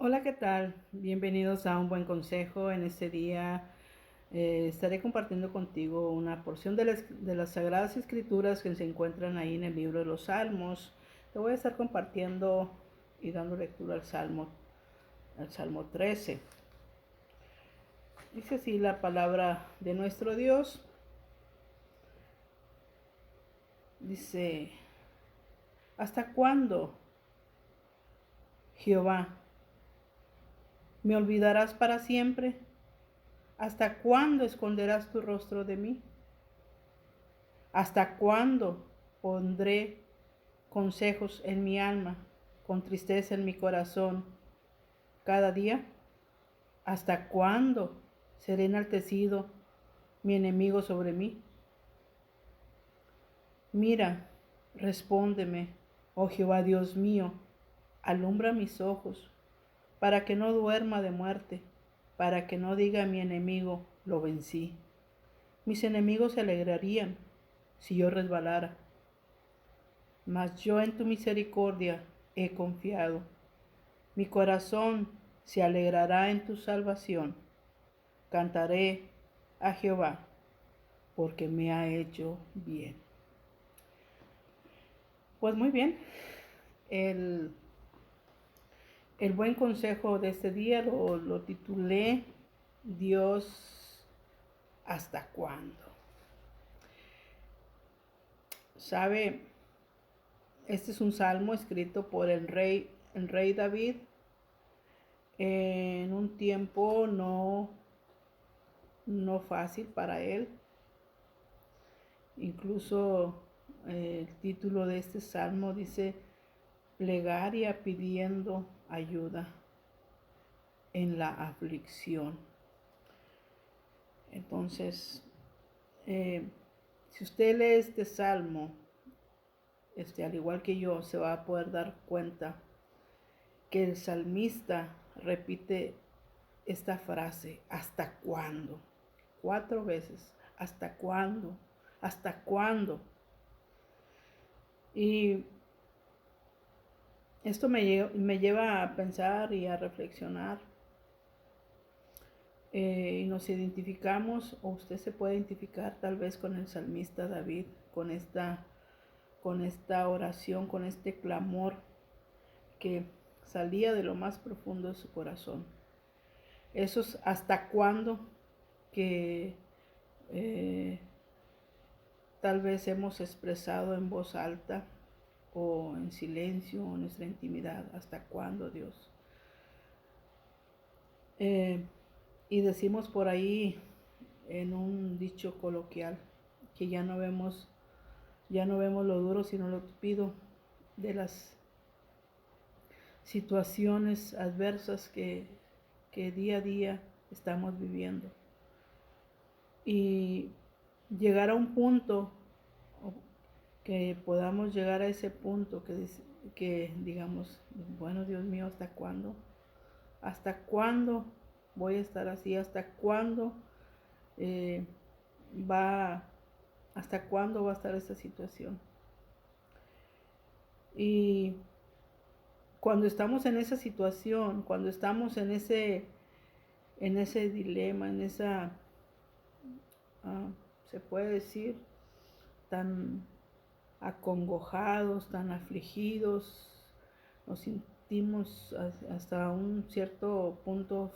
Hola, ¿qué tal? Bienvenidos a un buen consejo. En este día estaré compartiendo contigo una porción de las Sagradas Escrituras que se encuentran ahí en el libro de los Salmos. Te voy a estar compartiendo y dando lectura al Salmo 13. Dice así la palabra de nuestro Dios. Dice, ¿hasta cuándo, Jehová, me olvidarás para siempre? ¿Hasta cuándo esconderás tu rostro de mí? ¿Hasta cuándo pondré consejos en mi alma, con tristeza en mi corazón cada día? ¿Hasta cuándo seré enaltecido mi enemigo sobre mí? Mira, respóndeme, oh Jehová Dios mío, alumbra mis ojos, para que no duerma de muerte, para que no diga mi enemigo, lo vencí. Mis enemigos se alegrarían si yo resbalara, mas yo en tu misericordia he confiado. Mi corazón se alegrará en tu salvación. Cantaré a Jehová, porque me ha hecho bien. Pues muy bien, el, el buen consejo de este día lo titulé Dios, ¿hasta cuándo? Sabe, este es un salmo escrito por el rey David en un tiempo no fácil para él. Incluso el título de este salmo dice plegaria pidiendo ayuda en la aflicción. Entonces, si usted lee este salmo, al igual que yo, se va a poder dar cuenta que el salmista repite esta frase, ¿hasta cuándo? 4 veces, ¿hasta cuándo? ¿Hasta cuándo? Y esto me lleva a pensar y a reflexionar. Y nos identificamos, o usted se puede identificar tal vez con el salmista David, con esta oración, con este clamor que salía de lo más profundo de su corazón. Eso es hasta cuándo que tal vez hemos expresado en voz alta o en silencio o en nuestra intimidad. ¿Hasta cuándo, Dios? Y decimos por ahí en un dicho coloquial que ya no vemos lo duro sino lo tupido de las situaciones adversas que día a día estamos viviendo. Y llegar a un punto, que podamos llegar a ese punto que digamos, bueno, Dios mío, ¿hasta cuándo? ¿Hasta cuándo voy a estar así? ¿Hasta cuándo hasta cuándo va a estar esta situación? Y cuando estamos en esa situación, cuando estamos en ese dilema, en esa, se puede decir, tan acongojados, tan afligidos, nos sentimos hasta un cierto punto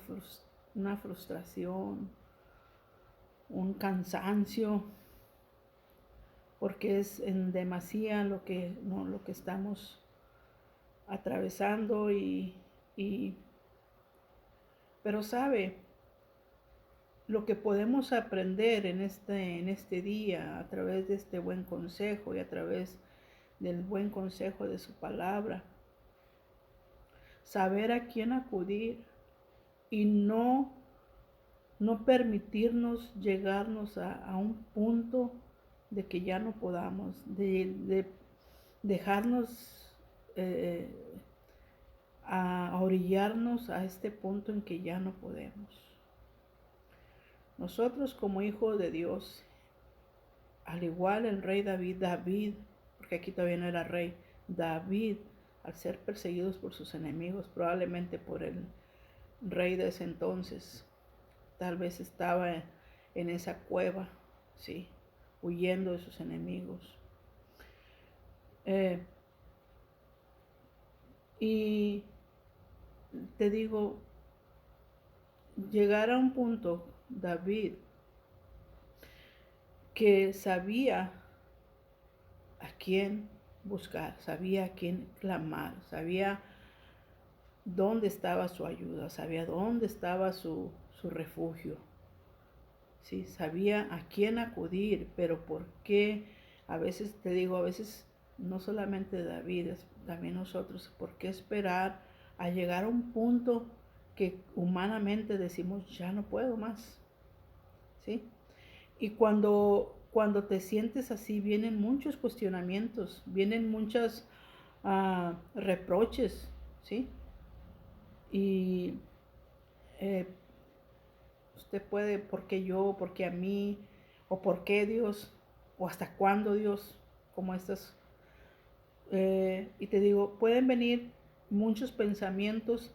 una frustración, un cansancio, porque es en demasía lo que estamos atravesando pero sabe, lo que podemos aprender en este día a través de este buen consejo y a través del buen consejo de su palabra, saber a quién acudir y no permitirnos llegarnos a un punto de que ya no podamos, de dejarnos a orillarnos a este punto en que ya no podemos. Nosotros como hijos de Dios, al igual el rey David, porque aquí todavía no era rey, David, al ser perseguidos por sus enemigos, probablemente por el rey de ese entonces. Tal vez estaba en esa cueva, ¿sí? Huyendo de sus enemigos. Y te digo, llegar a un punto, David, que sabía a quién buscar, sabía a quién clamar, sabía dónde estaba su ayuda, sabía dónde estaba su refugio. Sí, sabía a quién acudir, pero por qué, a veces te digo, a veces no solamente David, también nosotros, ¿por qué esperar a llegar a un punto que humanamente decimos, ya no puedo más? ¿Sí? Y cuando te sientes así, vienen muchos cuestionamientos, vienen muchos reproches, ¿sí? Y usted puede, ¿por qué yo? ¿Por qué a mí? ¿O por qué Dios? ¿O hasta cuándo Dios? Como estas. Y te digo, pueden venir muchos pensamientos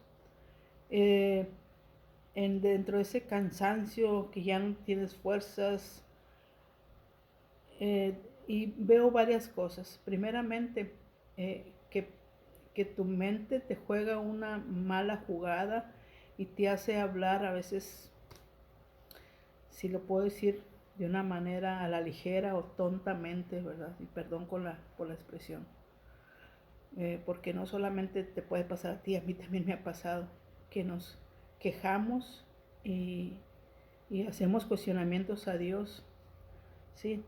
dentro de ese cansancio que ya no tienes fuerzas. Y veo varias cosas. Primeramente, que tu mente te juega una mala jugada y te hace hablar a veces, si lo puedo decir de una manera a la ligera o tontamente, ¿verdad? Y perdón por la expresión. Porque no solamente te puede pasar a ti, a mí también me ha pasado, que nos quejamos y hacemos cuestionamientos a Dios, ¿sí?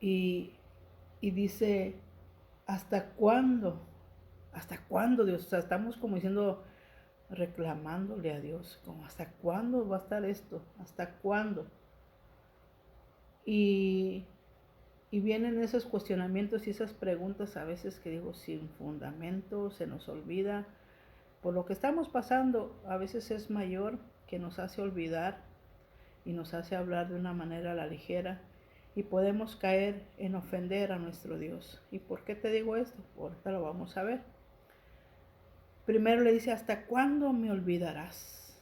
Y dice, ¿hasta cuándo? ¿Hasta cuándo, Dios? O sea, estamos como diciendo, reclamándole a Dios, como ¿hasta cuándo va a estar esto? ¿Hasta cuándo? Y vienen esos cuestionamientos y esas preguntas a veces que digo sin fundamento, se nos olvida. Por lo que estamos pasando, a veces es mayor, que nos hace olvidar y nos hace hablar de una manera a la ligera y podemos caer en ofender a nuestro Dios. ¿Y por qué te digo esto? Ahorita lo vamos a ver. Primero le dice, ¿hasta cuándo me olvidarás?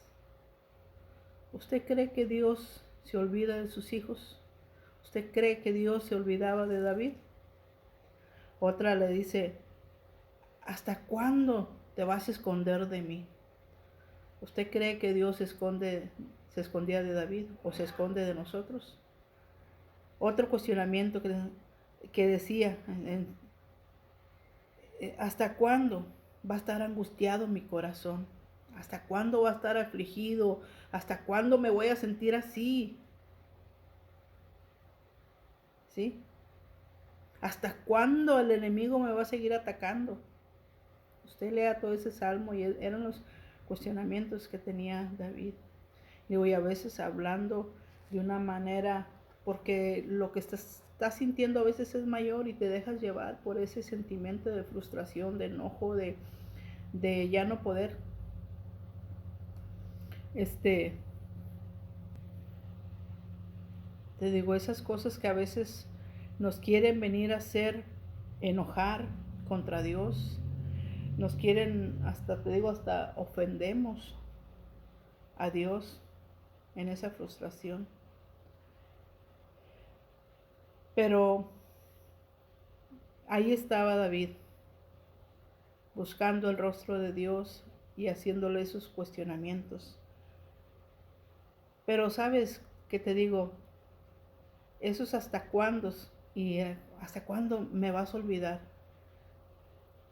¿Usted cree que Dios se olvida de sus hijos? ¿Usted cree que Dios se olvidaba de David? Otra le dice, ¿hasta cuándo te vas a esconder de mí? ¿Usted cree que Dios se escondía de David o se esconde de nosotros? Otro cuestionamiento que decía, ¿hasta cuándo va a estar angustiado mi corazón? ¿Hasta cuándo va a estar afligido? ¿Hasta cuándo me voy a sentir así? ¿Sí? ¿Hasta cuándo el enemigo me va a seguir atacando? Usted lea todo ese salmo y eran los cuestionamientos que tenía David. Y a veces hablando de una manera, porque lo que estás sintiendo a veces es mayor y te dejas llevar por ese sentimiento de frustración, de enojo, de ya no poder. Te digo, esas cosas que a veces nos quieren venir a hacer enojar contra Dios, nos quieren, hasta te digo, hasta ofendemos a Dios en esa frustración. Pero ahí estaba David, buscando el rostro de Dios y haciéndole esos cuestionamientos. Pero sabes que te digo, eso es hasta cuándo y hasta cuándo me vas a olvidar.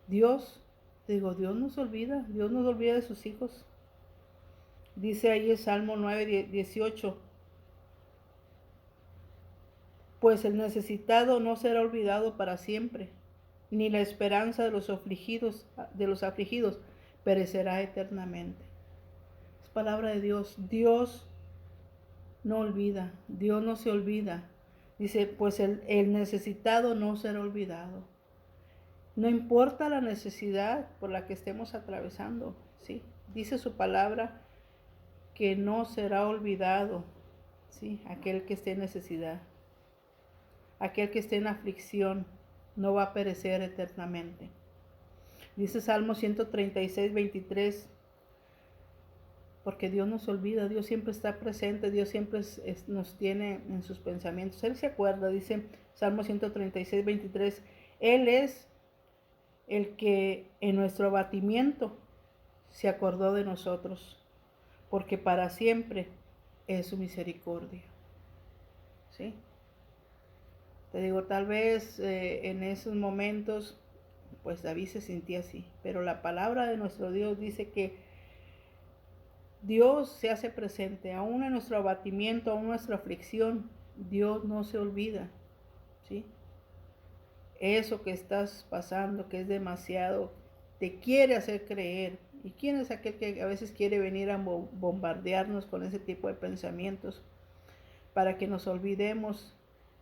Dios, te digo, Dios nos olvida de sus hijos. Dice ahí el Salmo 9:18, pues el necesitado no será olvidado para siempre, ni la esperanza de los afligidos perecerá eternamente. Es palabra de Dios. Dios no olvida, Dios no se olvida. Dice, pues el necesitado no será olvidado. No importa la necesidad por la que estemos atravesando, ¿sí? Dice su palabra que no será olvidado, ¿sí? Aquel que esté en necesidad, aquel que esté en aflicción, no va a perecer eternamente. Dice Salmo 136, 23, porque Dios no se olvida, Dios siempre está presente, Dios siempre nos tiene en sus pensamientos. Él se acuerda, dice Salmo 136, 23, Él es el que en nuestro abatimiento se acordó de nosotros, porque para siempre es su misericordia. ¿Sí? Te digo, tal vez en esos momentos, pues David se sentía así, pero la palabra de nuestro Dios dice que Dios se hace presente, aún en nuestro abatimiento, aún en nuestra aflicción, Dios no se olvida, ¿sí? Eso que estás pasando, que es demasiado, te quiere hacer creer. ¿Y quién es aquel que a veces quiere venir a bombardearnos con ese tipo de pensamientos para que nos olvidemos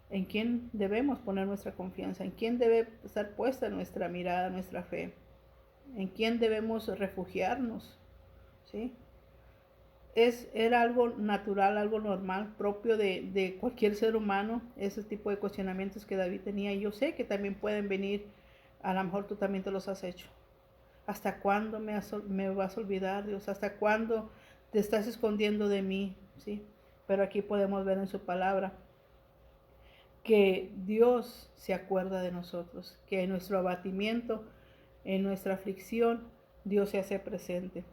en quién debemos poner nuestra confianza, en quién debe estar puesta nuestra mirada, nuestra fe, en quién debemos refugiarnos, ¿sí? Era algo natural, algo normal, propio de cualquier ser humano, ese tipo de cuestionamientos que David tenía. Y yo sé que también pueden venir, a lo mejor tú también te los has hecho. ¿Hasta cuándo me vas a olvidar, Dios? ¿Hasta cuándo te estás escondiendo de mí? ¿Sí? Pero aquí podemos ver en su palabra que Dios se acuerda de nosotros, que en nuestro abatimiento, en nuestra aflicción, Dios se hace presente.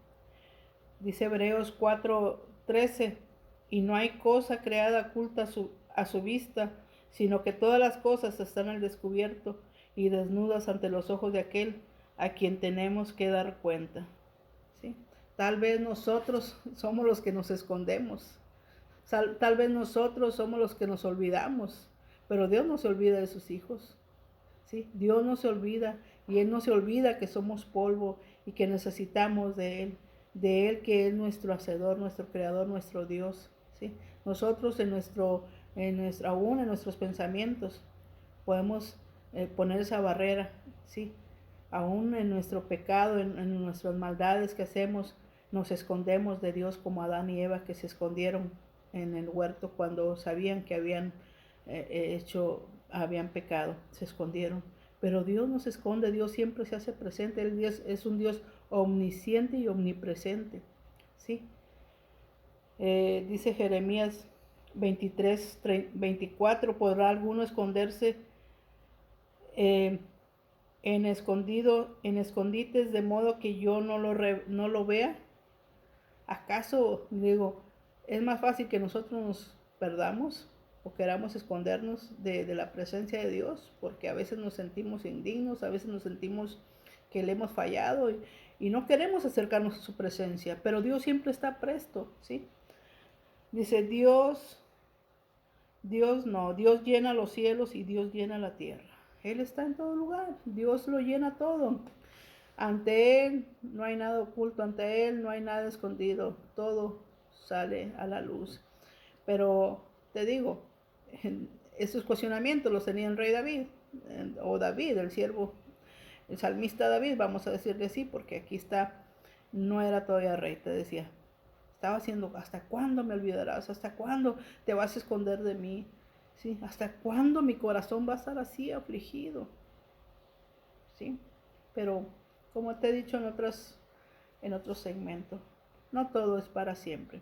Dice Hebreos 4:13, y no hay cosa creada oculta a su vista, sino que todas las cosas están al descubierto y desnudas ante los ojos de aquel a quien tenemos que dar cuenta. ¿Sí? Tal vez nosotros somos los que nos escondemos, tal vez nosotros somos los que nos olvidamos, pero Dios no se olvida de sus hijos. ¿Sí? Dios no se olvida, y Él no se olvida que somos polvo y que necesitamos de Él que es nuestro hacedor, nuestro creador, nuestro Dios. ¿Sí? Nosotros aún en nuestros pensamientos podemos poner esa barrera, ¿sí? Aún en nuestro pecado, en nuestras maldades que hacemos, nos escondemos de Dios como Adán y Eva, que se escondieron en el huerto cuando sabían que habían pecado, se escondieron. Pero Dios no se esconde, Dios siempre se hace presente. Él es un Dios omnisciente y omnipresente, ¿sí? Dice Jeremías 23, 24, ¿podrá alguno esconderse en escondites de modo que yo no lo vea? ¿Acaso, digo, es más fácil que nosotros nos perdamos o queramos escondernos de la presencia de Dios? Porque a veces nos sentimos indignos, a veces nos sentimos que le hemos fallado y no queremos acercarnos a su presencia, pero Dios siempre está presto, ¿sí? Dice Dios no, Dios llena los cielos y Dios llena la tierra. Él está en todo lugar, Dios lo llena todo. Ante Él no hay nada oculto, ante Él no hay nada escondido, todo sale a la luz. Pero te digo, esos cuestionamientos los tenía el rey David, o David, el siervo, el salmista David, vamos a decirle así, porque aquí está, no era todavía rey, te decía. Estaba haciendo, ¿hasta cuándo me olvidarás? ¿Hasta cuándo te vas a esconder de mí? ¿Sí? ¿Hasta cuándo mi corazón va a estar así afligido? ¿Sí? Pero como te he dicho en otros segmentos, no todo es para siempre.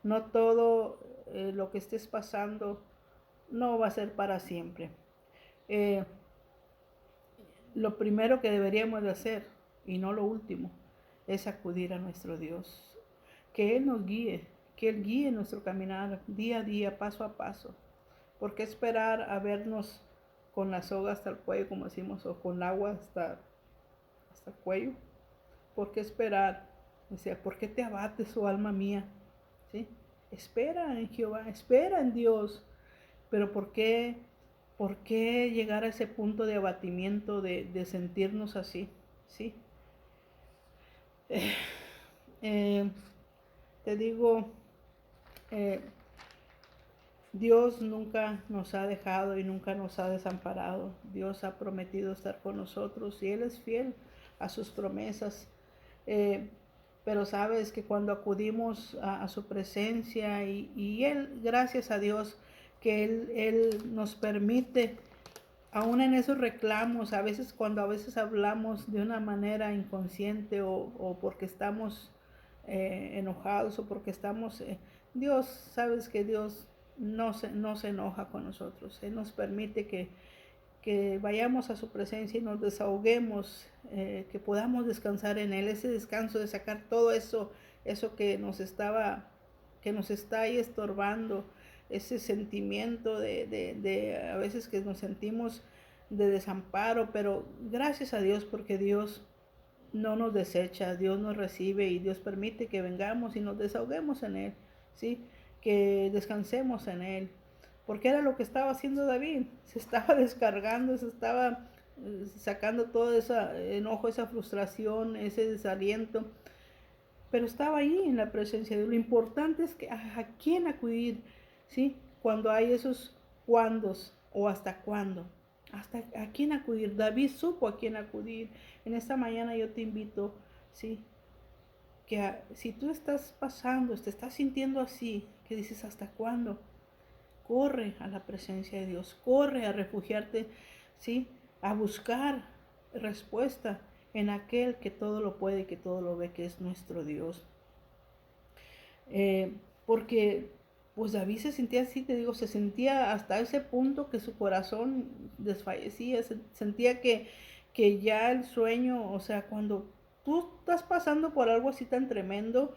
No todo lo que estés pasando no va a ser para siempre. Lo primero que deberíamos de hacer, y no lo último, es acudir a nuestro Dios. Que Él nos guíe, que Él guíe nuestro caminar día a día, paso a paso. ¿Por qué esperar a vernos con la soga hasta el cuello, como decimos, o con el agua hasta el cuello? ¿Por qué esperar? O sea, ¿por qué te abates, oh alma mía? ¿Sí? Espera en Jehová, espera en Dios. Pero ¿por qué llegar a ese punto de abatimiento, de sentirnos así? ¿Sí? Te digo, Dios nunca nos ha dejado y nunca nos ha desamparado. Dios ha prometido estar con nosotros y Él es fiel a sus promesas. Pero sabes que cuando acudimos a su presencia y Él, gracias a Dios, que Él nos permite aún en esos reclamos, a veces cuando a veces hablamos de una manera inconsciente o porque estamos enojados o porque estamos... Dios, sabes que Dios no se enoja con nosotros. Él nos permite que vayamos a su presencia y nos desahoguemos, que podamos descansar en Él. Ese descanso de sacar todo eso que nos está ahí estorbando, ese sentimiento de a veces que nos sentimos de desamparo, pero gracias a Dios porque Dios no nos desecha, Dios nos recibe y Dios permite que vengamos y nos desahoguemos en Él, ¿sí? Que descansemos en Él, porque era lo que estaba haciendo David, se estaba descargando, se estaba sacando todo ese enojo, esa frustración, ese desaliento, pero estaba ahí en la presencia de Dios. Lo importante es que a quién acudir, ¿sí? Cuando hay esos cuándos o hasta cuándo. Hasta a quién acudir. David supo a quién acudir. En esta mañana yo te invito, ¿sí? Que si tú estás pasando, te estás sintiendo así, que dices hasta cuándo, corre a la presencia de Dios, corre a refugiarte, ¿sí? A buscar respuesta en aquel que todo lo puede y que todo lo ve, que es nuestro Dios. Porque pues David se sentía así, te digo, se sentía hasta ese punto que su corazón desfallecía, sentía que ya el sueño, o sea, cuando tú estás pasando por algo así tan tremendo,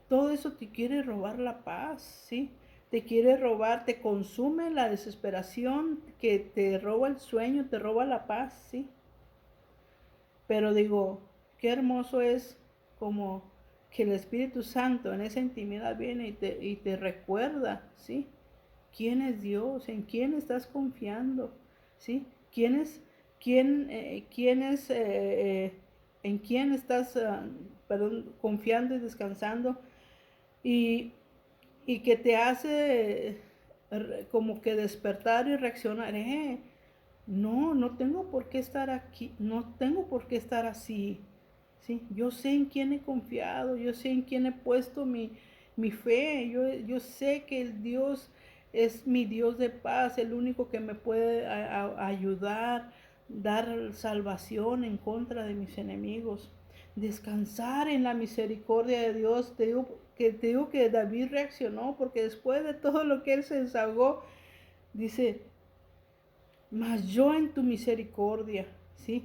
todo eso te quiere robar la paz, ¿sí? Te quiere robar, te consume la desesperación, que te roba el sueño, te roba la paz, ¿sí? Pero digo, qué hermoso es como que el Espíritu Santo en esa intimidad viene y te recuerda, ¿sí? ¿Quién es Dios? ¿En quién estás confiando? ¿Sí? Quién es, en quién estás, confiando y descansando? Y, y que te hace como que despertar y reaccionar, no tengo por qué estar aquí, no tengo por qué estar así, ¿sí? Yo sé en quién he confiado, yo sé en quién he puesto mi fe, yo sé que el Dios es mi Dios de paz, el único que me puede ayudar, dar salvación en contra de mis enemigos, descansar en la misericordia de Dios. Te digo que David reaccionó porque después de todo lo que él se desahogó, dice, mas yo en tu misericordia, ¿sí?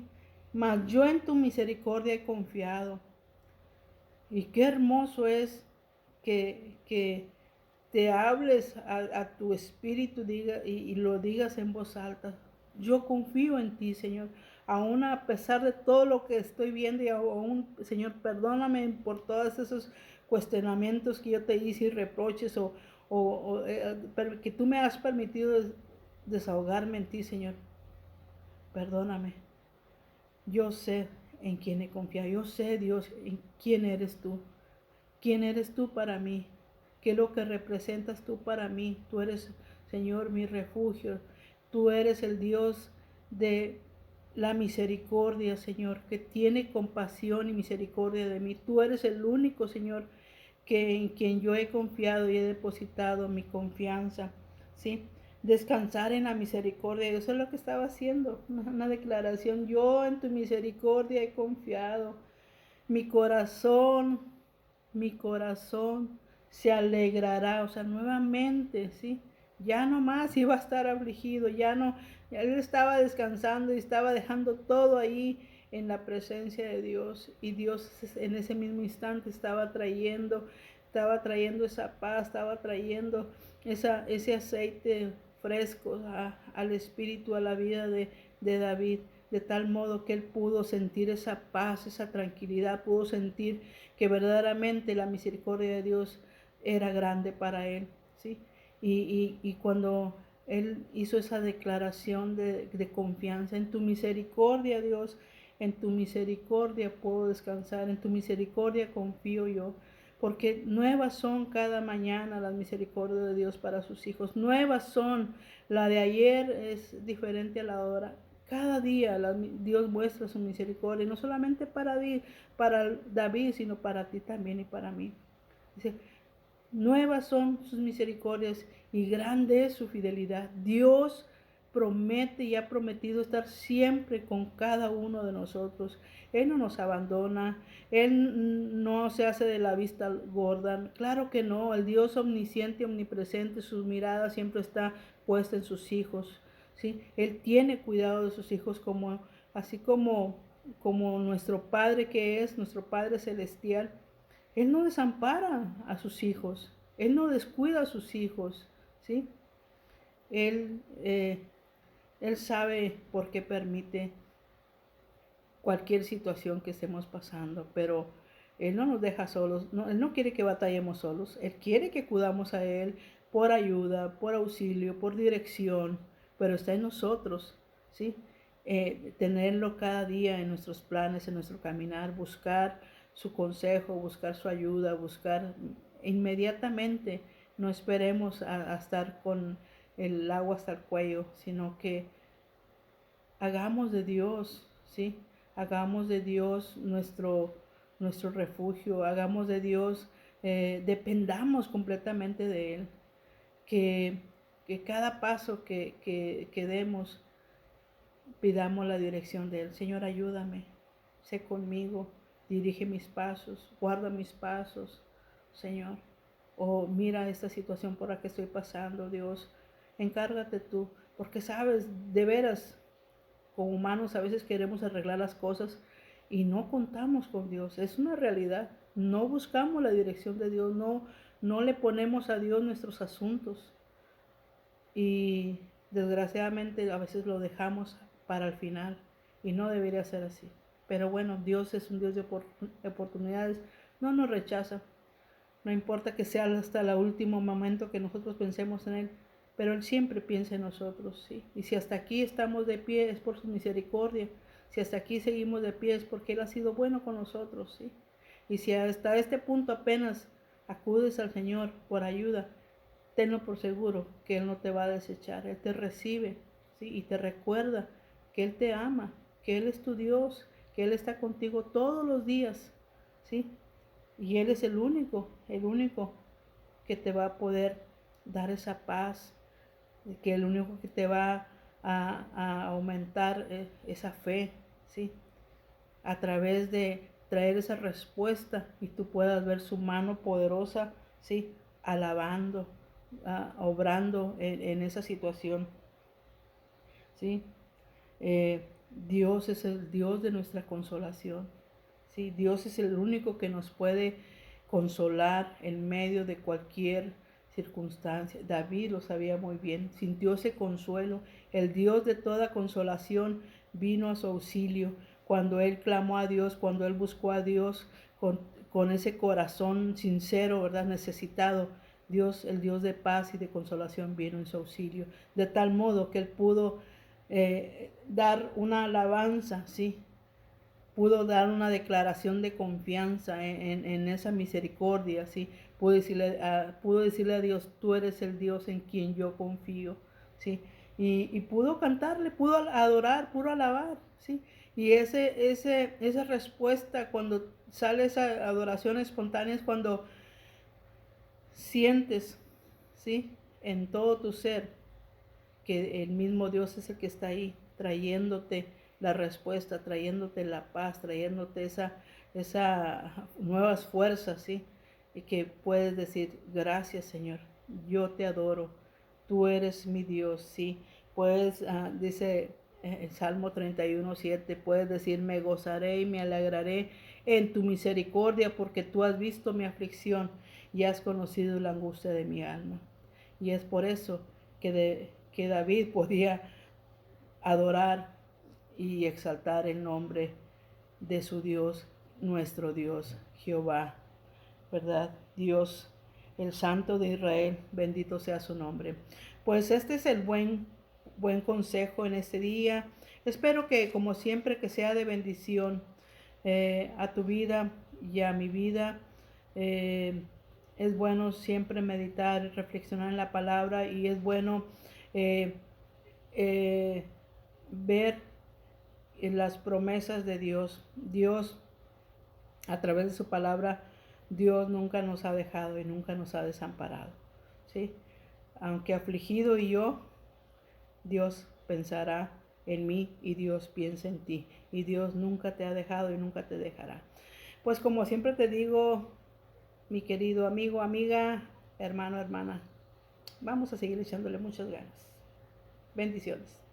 Mas yo en tu misericordia he confiado. Y qué hermoso es que te hables a tu espíritu y lo digas en voz alta. Yo confío en ti, Señor. Aún a pesar de todo lo que estoy viendo y aún, Señor, perdóname por todos esos cuestionamientos que yo te hice y reproches que tú me has permitido desahogarme en ti, Señor. Perdóname. Yo sé en quién he confiado. Yo sé, Dios, en quién eres tú. ¿Quién eres tú para mí? ¿Qué es lo que representas tú para mí? Tú eres, Señor, mi refugio. Tú eres el Dios de la misericordia, Señor, que tiene compasión y misericordia de mí. Tú eres el único, Señor, en quien yo he confiado y he depositado mi confianza, ¿sí? Descansar en la misericordia. Eso es lo que estaba haciendo, una declaración. Yo en tu misericordia he confiado. Mi corazón, mi corazón se alegrará, o sea, nuevamente, ¿sí? Ya no más iba a estar afligido, ya él estaba descansando y estaba dejando todo ahí en la presencia de Dios, y Dios en ese mismo instante estaba trayendo esa paz, estaba trayendo ese aceite fresco al espíritu, a la vida de David, de tal modo que él pudo sentir esa paz, esa tranquilidad, pudo sentir que verdaderamente la misericordia de Dios era grande para él, ¿sí? Y cuando él hizo esa declaración de confianza en tu misericordia, Dios, en tu misericordia puedo descansar, en tu misericordia confío yo, porque nuevas son cada mañana las misericordias de Dios para sus hijos, nuevas son, la de ayer es diferente a la hora. Cada día Dios muestra su misericordia, no solamente para David, sino para ti también y para mí. Dice, nuevas son sus misericordias y grande es su fidelidad. Dios promete y ha prometido estar siempre con cada uno de nosotros. Él no nos abandona, Él no se hace de la vista gorda. Claro que no, el Dios omnisciente, omnipresente, su mirada siempre está puesta en sus hijos, ¿sí? Él tiene cuidado de sus hijos así como nuestro Padre que es, nuestro Padre celestial. Él no desampara a sus hijos, Él no descuida a sus hijos, ¿sí? Él, eh, él sabe por qué permite cualquier situación que estemos pasando, pero Él no nos deja solos, no, Él no quiere que batallemos solos, Él quiere que acudamos a Él por ayuda, por auxilio, por dirección, pero está en nosotros, ¿sí? Tenerlo cada día en nuestros planes, en nuestro caminar, buscar su consejo, buscar su ayuda, buscar inmediatamente, no esperemos a estar con el agua hasta el cuello, sino que hagamos de Dios, ¿sí? Hagamos de Dios nuestro refugio, hagamos de Dios, dependamos completamente de Él, que, que cada paso que demos, pidamos la dirección de Él. Señor, ayúdame, sé conmigo, dirige mis pasos, guarda mis pasos, Señor. O mira esta situación por la que estoy pasando, Dios, encárgate tú, porque sabes, de veras, como humanos a veces queremos arreglar las cosas y no contamos con Dios. Es una realidad. No buscamos la dirección de Dios, no le ponemos a Dios nuestros asuntos. Y desgraciadamente a veces lo dejamos para el final y no debería ser así. Pero bueno, Dios es un Dios de oportunidades, no nos rechaza. No importa que sea hasta el último momento que nosotros pensemos en Él, pero Él siempre piensa en nosotros, ¿sí? Y si hasta aquí estamos de pie es por su misericordia. Si hasta aquí seguimos de pie es porque Él ha sido bueno con nosotros, ¿sí? Y si hasta este punto apenas acudes al Señor por ayuda, tenlo por seguro que Él no te va a desechar. Él te recibe, ¿sí? Y te recuerda que Él te ama, que Él es tu Dios, que Él está contigo todos los días, ¿sí? Y Él es el único que te va a poder dar esa paz, que el único que te va a aumentar esa fe, ¿sí? A través de traer esa respuesta y tú puedas ver su mano poderosa, ¿sí? Alabando, obrando en esa situación, ¿sí? Dios es el Dios de nuestra consolación, ¿sí? Dios es el único que nos puede consolar en medio de cualquier circunstancia. David lo sabía muy bien, sintió ese consuelo. El Dios de toda consolación vino a su auxilio cuando él clamó a Dios, cuando él buscó a Dios con ese corazón sincero, ¿verdad? Necesitado. Dios, el Dios de paz y de consolación, vino en su auxilio, de tal modo que él pudo dar una alabanza, ¿sí? Pudo dar una declaración de confianza en esa misericordia, ¿sí? Pudo decirle a Dios, tú eres el Dios en quien yo confío, ¿sí? Y pudo cantarle, pudo adorar, pudo alabar, ¿sí? Y esa respuesta cuando sale esa adoración espontánea es cuando sientes, ¿sí? En todo tu ser que el mismo Dios es el que está ahí trayéndote la respuesta, trayéndote la paz, trayéndote esa nuevas fuerzas, ¿sí? Y que puedes decir, gracias Señor, yo te adoro, tú eres mi Dios, ¿sí? Puedes, dice el Salmo 31:7, puedes decir, me gozaré y me alegraré en tu misericordia porque tú has visto mi aflicción y has conocido la angustia de mi alma. Y es por eso que David podía adorar y exaltar el nombre de su Dios, nuestro Dios, Jehová, ¿verdad? Dios, el Santo de Israel, bendito sea su nombre. Pues este es el buen consejo en este día. Espero que, como siempre, que sea de bendición a tu vida y a mi vida. Es bueno siempre meditar, reflexionar en la palabra y es bueno eh, eh, ver las promesas de Dios. Dios, a través de su palabra, Dios nunca nos ha dejado y nunca nos ha desamparado, ¿sí? Aunque afligido y yo, Dios pensará en mí y Dios piensa en ti. Y Dios nunca te ha dejado y nunca te dejará. Pues como siempre te digo, mi querido amigo, amiga, hermano, hermana, vamos a seguir echándole muchas ganas. Bendiciones.